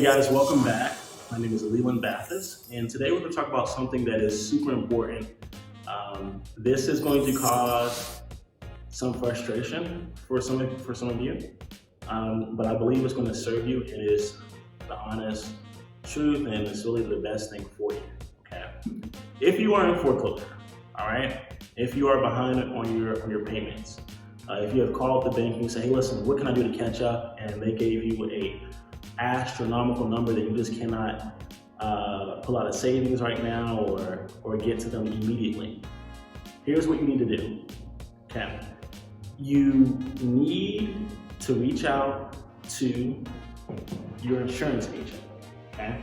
guys, welcome back. My name is Leland Bathis, and today we're going to talk about something that is super important. This is going to cause some frustration for some of you, but I believe it's going to serve you. It is the honest truth, and it's really the best thing for you. Okay, if you are in foreclosure, all right, if you are behind on your payments, if you have called the bank and you say, "Hey, listen, what can I do to catch up?" and they gave you a astronomical number that you just cannot pull out of savings right now or get to them immediately. Here's what you need to do. Okay, you need to reach out to your insurance agent. Okay,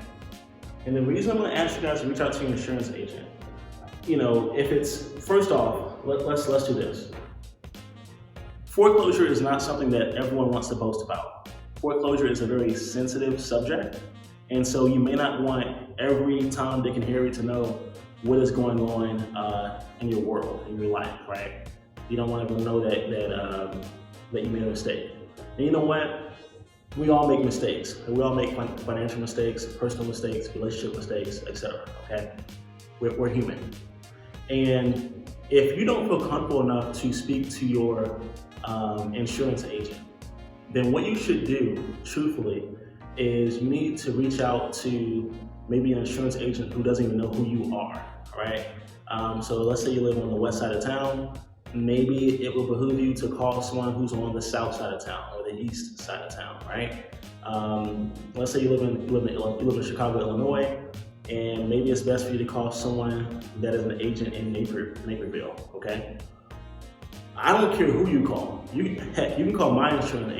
and the reason I'm going to ask you guys to reach out to your insurance agent, if it's first off, let's do this. Foreclosure is not something that everyone wants to boast about. Foreclosure is a very sensitive subject, and so you may not want every Tom, Dick, and Harry to know what is going on in your world, in your life, right? You don't want everyone to know that you made a mistake. And you know what? We all make mistakes. We all make financial mistakes, personal mistakes, relationship mistakes, etc. Okay? We're human. And if you don't feel comfortable enough to speak to your insurance agent, then what you should do, truthfully, is you need to reach out to maybe an insurance agent who doesn't even know who you are, right? So let's say you live on the west side of town, maybe it will behoove you to call someone who's on the south side of town or the east side of town, right? Let's say you live in Chicago, Illinois, and maybe it's best for you to call someone that is an agent in Naperville, okay? I don't care who you call. Heck, you can call my insurance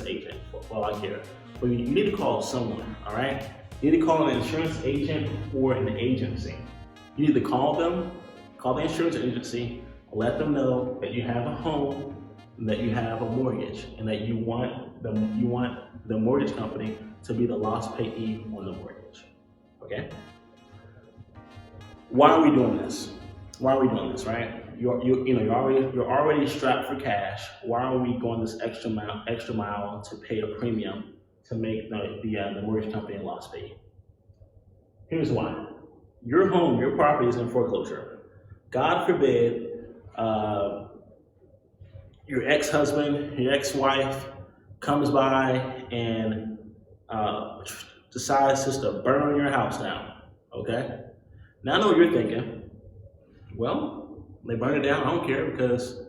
agent while I care. But you need to call someone, all right? You need to call an insurance agent or an agency. You need to call them, call the insurance agency, let them know that you have a home, that you have a mortgage, and that you want the mortgage company to be the lost payee on the mortgage, okay? Why are we doing this? Right? You're already strapped for cash. Why are we going this extra mile to pay a premium to make the mortgage company a lost payee? Here's why. Your home, your property is in foreclosure. God forbid your ex-husband, your ex-wife comes by and decides just to burn your house down, okay? Now I know what you're thinking. Well, they burned it down, I don't care because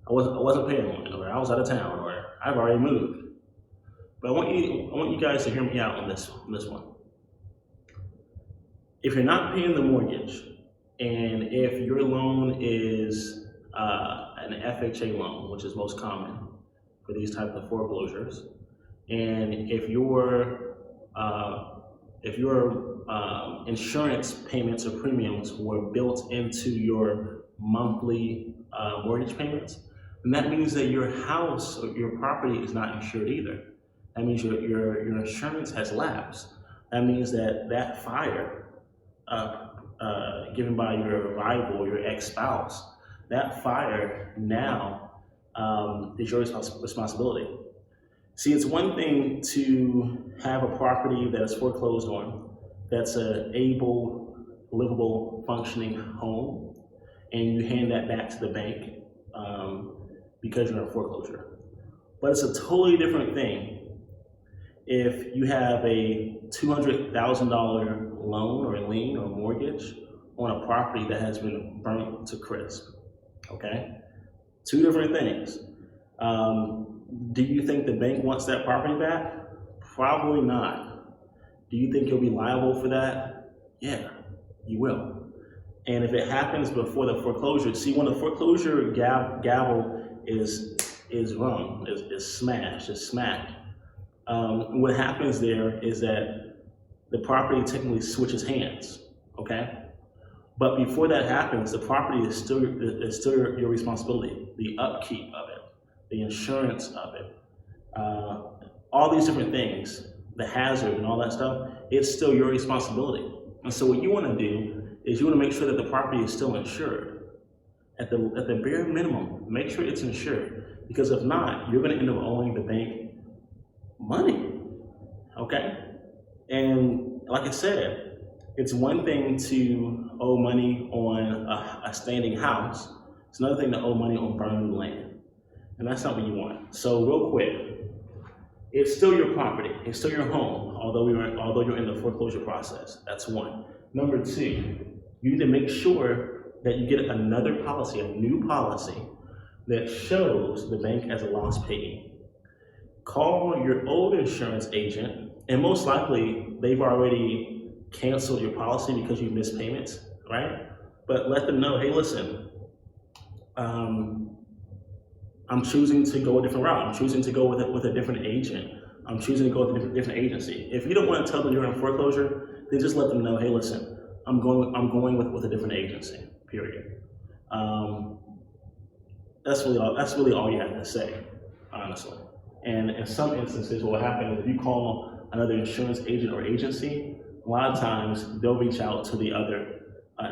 I wasn't paying on it, or I was out of town, or I've already moved. But I want you guys to hear me out on this one. If you're not paying the mortgage, and if your loan is an FHA loan, which is most common for these types of foreclosures, and if your insurance payments or premiums were built into your monthly mortgage payments, then that means that your house or your property is not insured either. That means your insurance has lapsed. That means that fire given by your rival or your ex-spouse, that fire now is your responsibility. See, it's one thing to have a property that is foreclosed on, that's a able, livable, functioning home, and you hand that back to the bank because you're in foreclosure. But it's a totally different thing if you have a $200,000 loan or lien or mortgage on a property that has been burnt to crisp, okay? Two different things. Do you think the bank wants that property back? Probably not. Do you think you'll be liable for that? Yeah, you will. And if it happens before the foreclosure, see, when the foreclosure gavel is rung, is smashed, is smacked, what happens there is that the property technically switches hands, okay? But before that happens, the property is still your responsibility. The upkeep of it, the insurance of it, all these different things, the hazard and all that stuff, it's still your responsibility. And so what you want to do is you want to make sure that the property is still insured. At the bare minimum, make sure it's insured. Because if not, you're going to end up owing the bank money, okay? And like I said, it's one thing to owe money on a standing house. It's another thing to owe money on burned land. And that's not what you want. So real quick, it's still your property. It's still your home, although you're in the foreclosure process. That's one. Number two, you need to make sure that you get another policy, a new policy that shows the bank as a lost payee. Call your old insurance agent, and most likely they've already canceled your policy because you missed payments, right? But let them know, hey, listen, I'm choosing to go a different route. I'm choosing to go with a different agent. I'm choosing to go with a different agency. If you don't want to tell them you're in foreclosure, then just let them know, hey, listen, I'm going with a different agency, period. That's really all you have to say, honestly. And in some instances, what will happen is if you call another insurance agent or agency, a lot of times they'll reach out to the other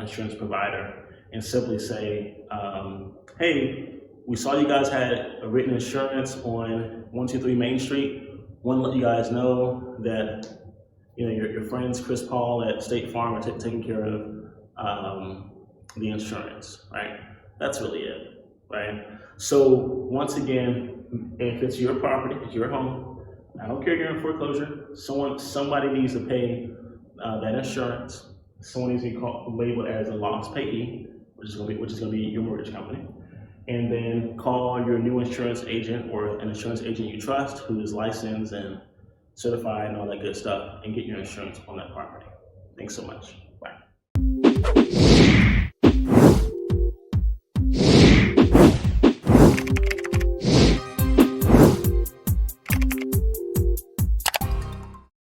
insurance provider and simply say, hey, we saw you guys had a written insurance on 123 Main Street. Want to let you guys know that your friends Chris Paul at State Farm are taking care of the insurance, right? That's really it, right? So once again, if it's your property, it's your home, I don't care if you're in foreclosure, somebody needs to pay that insurance. Someone needs to be labeled as a lost payee, which is going to be your mortgage company. And then call your new insurance agent or an insurance agent you trust who is licensed and certified and all that good stuff, and get your insurance on that property. Thanks so much.